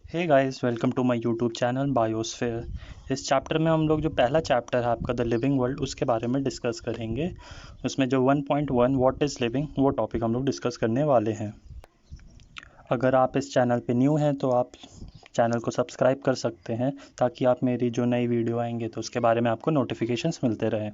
Hey guys, welcome to my YouTube channel biosphere. इस chapter में हम लोग जो पहला चैप्टर है आपका द लिविंग वर्ल्ड उसके बारे में डिस्कस करेंगे। उसमें जो 1.1 व्हाट इज़ लिविंग वो टॉपिक हम लोग डिस्कस करने वाले हैं। अगर आप इस चैनल पे न्यू हैं तो आप चैनल को सब्सक्राइब कर सकते हैं ताकि आप मेरी जो नई वीडियो आएंगे तो उसके बारे में आपको नोटिफिकेशंस मिलते रहें।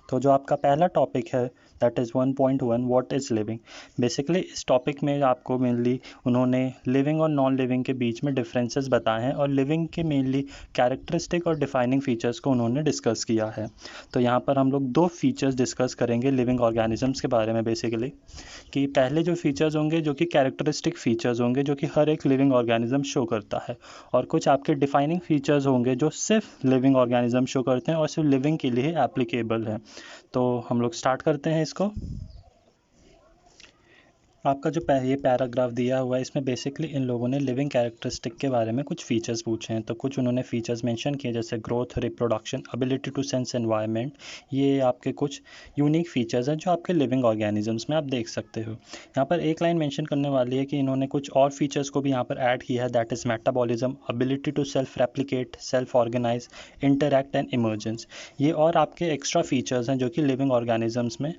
तो जो आपका पहला टॉपिक है that is 1.1 what is living. Basically इस टॉपिक में आपको मेनली उन्होंने लिविंग और नॉन लिविंग के बीच में डिफरेंसेस बताए हैं और लिविंग के मेनली कैरेक्टरिस्टिक और डिफाइनिंग फीचर्स को उन्होंने डिस्कस किया है। तो यहाँ पर हम लोग दो फीचर्स डिस्कस करेंगे लिविंग ऑर्गेनिजम्स के बारे में। बेसिकली कि पहले जो फीचर्स होंगे जो कि कैरेक्टरिस्टिक फीचर्स होंगे जो कि हर एक लिविंग ऑर्गेनिज्म शो करता है, और कुछ आपके डिफाइनिंग फीचर्स होंगे जो सिर्फ लिविंग ऑर्गेनिज्म शो करते हैं और सिर्फ लिविंग के लिए एप्लीकेबल है। तो हम लोग स्टार्ट करते हैं इसको। आपका जो ये पैराग्राफ दिया हुआ है इसमें बेसिकली इन लोगों ने लिविंग कैरेक्टरिस्टिक के बारे में कुछ फीचर्स पूछे हैं। तो कुछ उन्होंने फीचर्स मेंशन किए जैसे growth, reproduction, ability to sense environment. ये आपके कुछ यूनिक फीचर्स हैं जो आपके लिविंग ऑर्गेनिजम्स में आप देख सकते हो। यहाँ पर एक लाइन मेंशन करने वाली है कि इन्होंने कुछ और फीचर्स को भी यहाँ पर ऐड किया है that is metabolism, ability to self replicate, self organise, interact and emergence. ये और आपके एक्स्ट्रा फीचर्स हैं जो कि लिविंग ऑर्गेनिजम्स में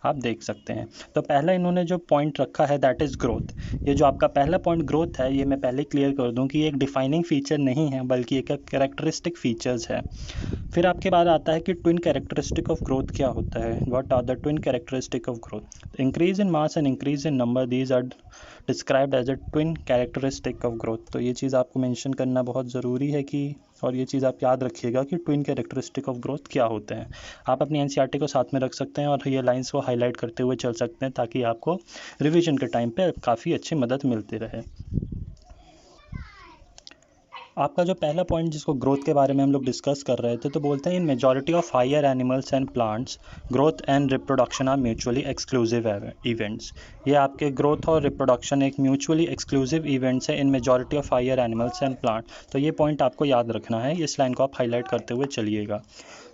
आप देख सकते हैं। तो पहला इन्होंने जो पॉइंट रखा है दैट इज़ ग्रोथ। ये जो आपका पहला पॉइंट ग्रोथ है ये मैं पहले क्लियर कर दूं कि ये एक डिफाइनिंग फीचर नहीं है बल्कि एक कैरेक्टरिस्टिक फीचर्स है। फिर आपके बाद आता है कि ट्विन कैरेक्टरिस्टिक ऑफ ग्रोथ क्या होता है। What are the twin characteristic of growth? Increase in mass and increase in number, these are described as a twin characteristic of growth. तो ये चीज़ आपको मेंशन करना बहुत ज़रूरी है कि, और ये चीज़ आप याद रखिएगा कि ट्विन कैरेक्टरिस्टिक ऑफ ग्रोथ क्या होते हैं। आप अपनी एनसीईआरटी को साथ में रख सकते हैं और ये लाइंस को हाईलाइट करते हुए चल सकते हैं ताकि आपको रिवीजन के टाइम पे काफ़ी अच्छी मदद मिलती रहे। आपका जो पहला पॉइंट जिसको ग्रोथ के बारे में हम लोग डिस्कस कर रहे थे तो बोलते हैं in majority of higher animals and plants growth and reproduction are mutually exclusive events. ये आपके ग्रोथ और रिप्रोडक्शन एक म्यूचुअली एक्सक्लूसिव इवेंट्स है in majority of higher animals and plant. तो ये पॉइंट आपको याद रखना है, इस लाइन को आप हाईलाइट करते हुए चलिएगा।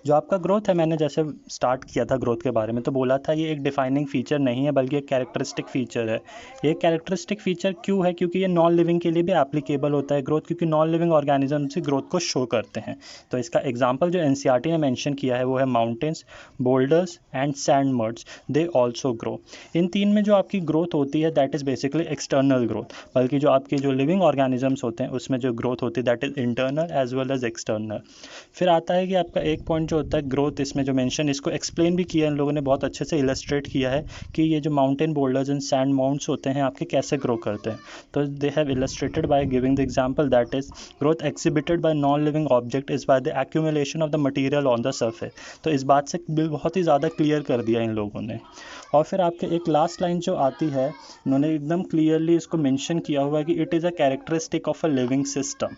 जो आपका ग्रोथ है, मैंने जैसे स्टार्ट किया था ग्रोथ के बारे में तो बोला था ये एक डिफाइनिंग फीचर नहीं है बल्कि एक कैरेक्टरिस्टिक फीचर है। ये कैरेक्टरिस्टिक फीचर क्यों है? क्योंकि ये नॉन लिविंग के लिए भी एप्लीकेबल होता है ग्रोथ, क्योंकि नॉन लिविंग ऑर्गेनिज्म से ग्रोथ को शो करते हैं। तो इसका एग्जांपल जो एनसीईआरटी ने मेंशन किया है वो है mountains, boulders and sand muds, they also grow. इन तीन में जो आपकी ग्रोथ होती है that is basically external growth, बल्कि जो आपके जो लिविंग ऑर्गेनिजम्स होते हैं उसमें जो ग्रोथ होती है that is internal as well as external. फिर आता है कि आपका एक पॉइंट जो होता है ग्रोथ, इसमें जो मेंशन इसको एक्सप्लेन भी किया इन लोगों ने, बहुत अच्छे से इलस्ट्रेट किया है कि ये जो mountain boulders and sand mounts होते हैं आपके कैसे ग्रो करते हैं। तो they have illustrated by giving the example that is growth exhibited by non living object is by the accumulation of the material on the surface. तो इस बात से बहुत ही ज़्यादा क्लियर कर दिया इन लोगों ने। और फिर आपके एक लास्ट लाइन जो आती है उन्होंने एकदम क्लियरली इसको मेंशन किया हुआ है कि it is a characteristic of a living system.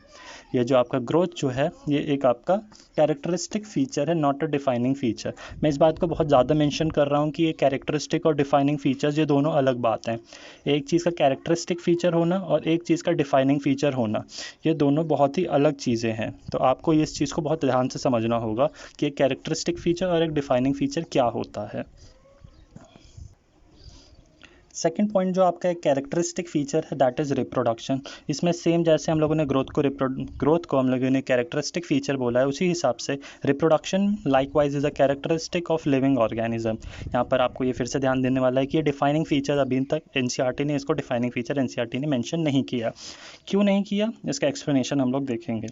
ये जो आपका ग्रोथ जो है ये एक आपका कैरेक्टरिस्टिक फीचर है, नॉट अ डिफाइनिंग फीचर। मैं इस बात को बहुत ज़्यादा मेंशन कर रहा हूँ कि ये कैरेक्टरिस्टिक और डिफाइनिंग फीचर्स ये दोनों अलग बात हैं। एक चीज़ का कैरेक्टरिस्टिक फीचर होना और एक चीज़ का डिफाइनिंग फीचर होना, ये दोनों बहुत ही अलग चीज़ें हैं। तो आपको इस चीज़ को बहुत ध्यान से समझना होगा कि एक कैरेक्टरिस्टिक फीचर और एक डिफाइनिंग फीचर क्या होता है। सेकंड पॉइंट जो आपका एक कैरेक्टरिस्टिक फीचर है दैट इज़ रिप्रोडक्शन। इसमें सेम जैसे हम लोगों ने ग्रोथ को हम लोगों ने कैरेक्टरिस्टिक फीचर बोला है उसी हिसाब से reproduction likewise is a characteristic of living organism. यहाँ पर आपको ये फिर से ध्यान देने वाला है कि ये डिफाइनिंग फीचर अभी तक एनसीईआरटी ने इसको डिफाइनिंग फीचर एनसीईआरटी ने मेंशन नहीं किया। क्यों नहीं किया इसका एक्सप्लेनेशन हम लोग देखेंगे।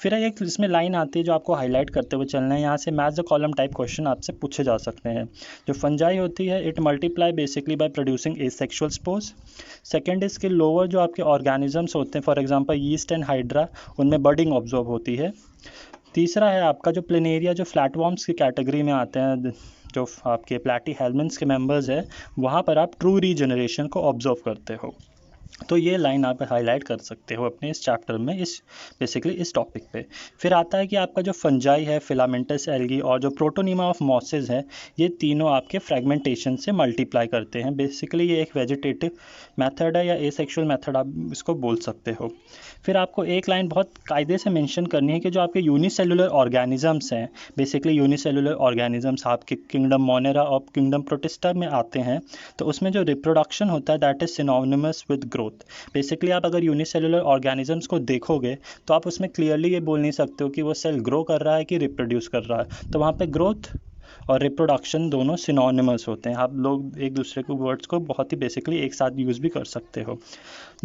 फिर एक इसमें लाइन आती है जो आपको हाईलाइट करते हुए चलना है। यहाँ से match the column type question आपसे पूछे जा सकते हैं। जो फंजाई होती है it multiply basically by producing asexual spores. Second is के लोअर जो आपके ऑर्गेनिजम्स होते हैं for example yeast and hydra, उनमें बर्डिंग ऑब्जर्व होती है। तीसरा है आपका जो प्लेनेरिया जो फ्लैटवॉर्म्स की कैटेगरी में आते हैं, जो आपके प्लेटी हेलमिन्थ्स के मेंबर्स हैं, वहाँ पर आप ट्रू रीजनरेशन को ऑब्जर्व करते हो। तो ये लाइन आप हाईलाइट कर सकते हो अपने इस चैप्टर में, इस बेसिकली इस टॉपिक पे। फिर आता है कि आपका जो फंजाई है, फिलामेंटस एल्गी और जो प्रोटोनीमा ऑफ मॉसेस है, ये तीनों आपके फ्रेगमेंटेशन से मल्टीप्लाई करते हैं। बेसिकली ये एक वेजिटेटिव मेथड है या एसेक्सुअल मेथड आप इसको बोल सकते हो। फिर आपको एक लाइन बहुत कायदे से मेंशन करनी है कि जो आपके यूनिसेलुलर ऑर्गेनिजम्स हैं, बेसिकली यूनिसेलुलर ऑर्गेनिजम्स आपके किंगडम मोनेरा और किंगडम प्रोटिस्टा में आते हैं। तो उसमें जो रिप्रोडक्शन होता है that is synonymous with growth. Basically आप अगर यूनिसेलुलर ऑर्गेनिजम्स को देखोगे तो आप उसमें क्लियरली ये बोल नहीं सकते हो कि वो सेल ग्रो कर रहा है कि रिप्रोड्यूस कर रहा है। तो वहाँ पे ग्रोथ और रिप्रोडक्शन दोनों सिनोनिमस होते हैं। आप लोग एक दूसरे के वर्ड्स को बहुत ही बेसिकली एक साथ यूज़ भी कर सकते हो।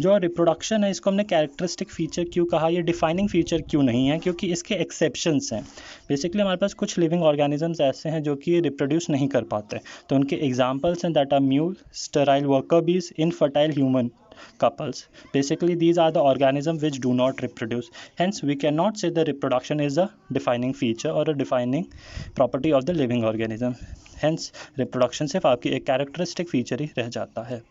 जो रिप्रोडक्शन है इसको हमने कैरेक्टरिस्टिक फीचर क्यों कहा, ये डिफाइनिंग फीचर क्यों नहीं है, क्योंकि इसके एक्सेप्शंस हैं। बेसिकली हमारे पास कुछ लिविंग ऑर्गेनिजम्स ऐसे हैं जो कि रिप्रोड्यूस नहीं कर पाते, तो उनके एग्जांपल्स हैं that are mule, sterile worker bees, infertile human couples. Basically these are the organisms which do not reproduce, hence we cannot say the reproduction is a defining feature or a defining property of the living organism. Hence reproduction सिर्फ आपकी एक characteristic feature ही रह जाता है।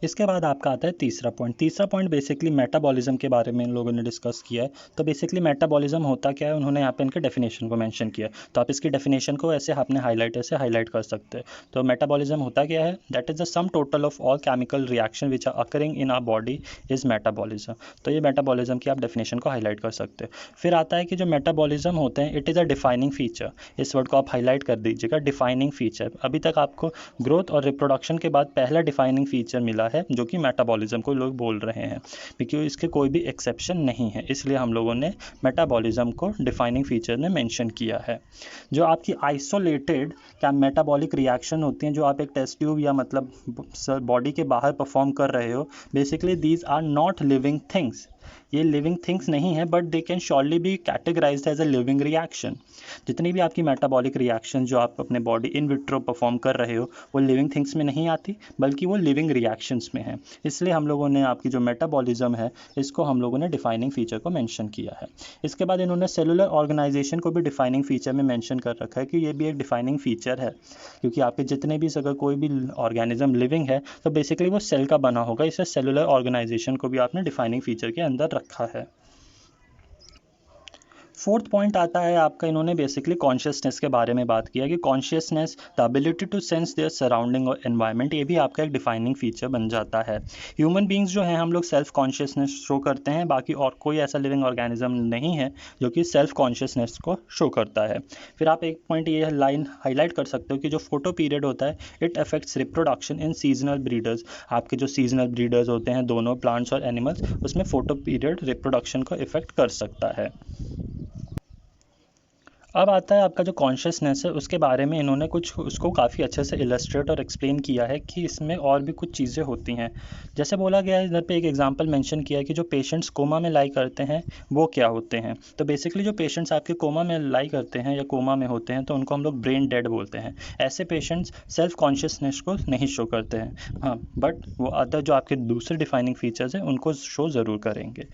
इसके बाद आपका आता है तीसरा पॉइंट बेसिकली मेटाबॉलिज्म के बारे में इन लोगों ने डिस्कस किया है। तो बेसिकली मेटाबॉलिज्म होता क्या है, उन्होंने यहाँ पे इनके डेफिनेशन को मेंशन किया। तो आप इसकी डेफिनेशन को ऐसे अपने हाईलाइटर से हाईलाइट कर सकते हैं। तो मेटाबॉलिज्म होता क्या है, that is the sum total of all chemical reaction which are occurring in our body is metabolism. तो ये मेटाबॉलिज्म की आप डेफिनेशन को हाईलाइट कर सकते हैं। फिर आता है कि जो मेटाबॉलिज्म होते हैं it is a defining feature. इस वर्ड को आप हाईलाइट कर दीजिएगा, डिफाइनिंग फीचर। अभी तक आपको ग्रोथ और रिप्रोडक्शन के बाद पहला डिफाइनिंग फीचर मिला है जो कि मेटाबॉलिज्म को लोग बोल रहे हैं, क्योंकि इसके कोई भी एक्सेप्शन नहीं है, इसलिए हम लोगों ने मेटाबॉलिज्म को डिफाइनिंग फीचर में मेंशन किया है। जो आपकी आइसोलेटेड क्या मेटाबॉलिक रिएक्शन होती हैं, जो आप एक टेस्ट ट्यूब या मतलब बॉडी के बाहर परफॉर्म कर रहे हो, basically these are not living things. ये लिविंग थिंग्स नहीं है, but they can surely be categorised as a living reaction. जितनी भी आपकी मेटाबॉलिक रिएक्शन जो आप अपने बॉडी इन विट्रो परफॉर्म कर रहे हो वो लिविंग थिंग्स में नहीं आती, बल्कि वो लिविंग रिएक्शंस में है। इसलिए हम लोगों ने आपकी जो मेटाबॉलिज्म है इसको हम लोगों ने डिफाइनिंग फीचर को मेंशन किया है। इसके बाद इन्होंने सेलुलर ऑर्गेनाइजेशन को भी डिफाइनिंग फीचर में मेंशन कर रखा है कि ये भी एक डिफाइनिंग फीचर है, क्योंकि आपके जितने भी अगर कोई भी ऑर्गेनिज्म लिविंग है तो बेसिकली वो सेल का बना होगा, इससे सेलुलर ऑर्गेनाइजेशन को भी आपने डिफाइनिंग फीचर के अंदर रखा है। फोर्थ पॉइंट आता है आपका, इन्होंने बेसिकली कॉन्शियसनेस के बारे में बात किया कि consciousness the ability to sense their surrounding और एनवायरनमेंट, ये भी आपका एक डिफाइनिंग फीचर बन जाता है। ह्यूमन बींग्स जो हैं हम लोग सेल्फ कॉन्शियसनेस शो करते हैं, बाकी और कोई ऐसा लिविंग ऑर्गेनिज्म नहीं है जो कि सेल्फ कॉन्शियसनेस को शो करता है। फिर आप एक पॉइंट ये लाइन हाईलाइट कर सकते हो कि जो फोटो पीरियड होता है it affects reproduction in seasonal breeders. आपके जो सीजनल ब्रीडर्स होते हैं दोनों प्लांट्स और एनिमल्स, उसमें फोटो पीरियड रिप्रोडक्शन को इफेक्ट कर सकता है। अब आता है आपका जो कॉन्शियसनेस है उसके बारे में इन्होंने कुछ उसको काफ़ी अच्छे से इलस्ट्रेट और एक्सप्लेन किया है कि इसमें और भी कुछ चीज़ें होती हैं। जैसे बोला गया है इधर पे एक एग्जांपल मेंशन किया है कि जो पेशेंट्स कोमा में लाई करते हैं वो क्या होते हैं। तो बेसिकली जो पेशेंट्स आपके कोमा में लाई करते हैं या कोमा में होते हैं तो उनको हम लोग ब्रेन डेड बोलते हैं। ऐसे पेशेंट्स सेल्फ कॉन्शियसनेस को नहीं शो करते हैं, हाँ, बट वो अदर जो आपके दूसरे डिफाइनिंग फीचर्स हैं उनको शो ज़रूर करेंगे।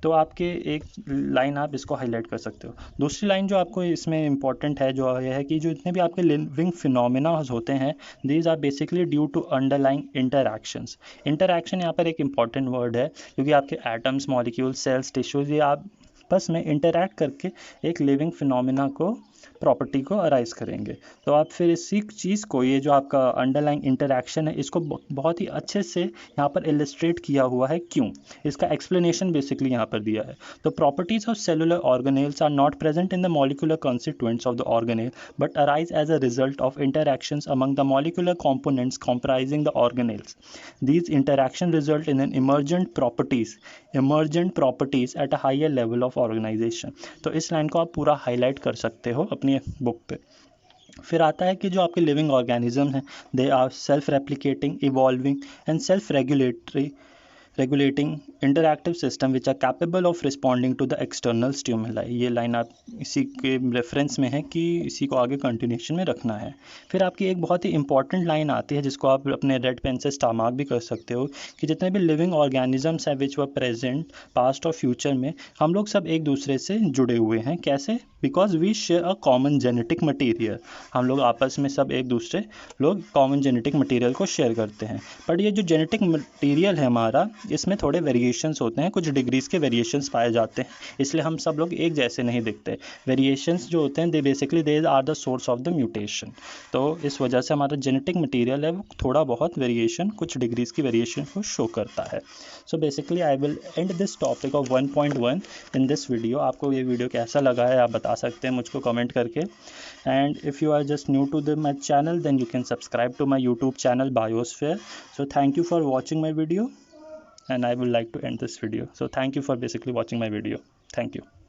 तो आपके एक लाइन आप इसको हाईलाइट कर सकते हो। दूसरी लाइन जो आपको इसमें इंपॉर्टेंट है जो ये है कि जो इतने भी आपके लिविंग फिनोमेना होते हैं these are basically due to underlying interactions. Interaction यहाँ पर एक इंपॉर्टेंट वर्ड है, क्योंकि आपके एटम्स, मॉलिक्यूल, सेल्स, टिश्यूज ये आपस में इंटरैक्ट करके एक लिविंग फिनोमेना को प्रॉपर्टी को अराइज करेंगे। तो आप फिर इसी चीज़ को, ये जो आपका अंडरलाइंग इंटरैक्शन है, इसको बहुत ही अच्छे से यहाँ पर इलस्ट्रेट किया हुआ है। क्यों, इसका एक्सप्लेनेशन बेसिकली यहाँ पर दिया है। तो properties of cellular organelles are not present in the molecular constituents of the organelle but arise as a result of interactions among the molecular components comprising the organelles. These interaction result in an emergent properties at a higher level of organization. तो इस line को आप पूरा highlight कर सकते हो अपनी book पे। फिर आता है कि जो आपके लिविंग ऑर्गेनिज्म हैं they are self replicating, evolving and self regulating interactive system which are capable of responding to the external stimuli। ये लाइन आप इसी के रेफरेंस में है कि इसी को आगे कंटिन्यूशन में रखना है। फिर आपकी एक बहुत ही इंपॉर्टेंट लाइन आती है जिसको आप अपने रेड पेन से स्टार मार्क भी कर सकते हो कि जितने भी लिविंग ऑर्गेनिजम्स हैं विच वर प्रेजेंट, पास्ट और फ्यूचर में, हम लोग सब एक दूसरे से जुड़े हुए हैं। कैसे? Because we share a common genetic material. हम लोग आपस में सब एक दूसरे लोग कॉमन जेनेटिक मटीरियल को शेयर करते हैं। बट ये जो जेनेटिक मटीरियल है हमारा, इसमें थोड़े वेरिएशंस होते हैं, कुछ डिग्रीज के वेरिएशंस पाए जाते हैं, इसलिए हम सब लोग एक जैसे नहीं दिखते। वेरिएशंस जो होते हैं they basically they are the source of the mutation. तो इस वजह से हमारा जेनेटिक मटीरियल है वो थोड़ा बहुत वेरिएशन, कुछ डिग्रीज की वेरिएशन को शो करता है। So basically I will and this topic of 1.1 in this video. आपको ये वीडियो कैसा लगा है आप बता बता सकते हैं मुझको कमेंट करके। And if you are just new to the my channel then you can subscribe to my YouTube channel biosphere. So thank you for watching my video, and I would like to end this video. So thank you for basically watching my video. Thank you.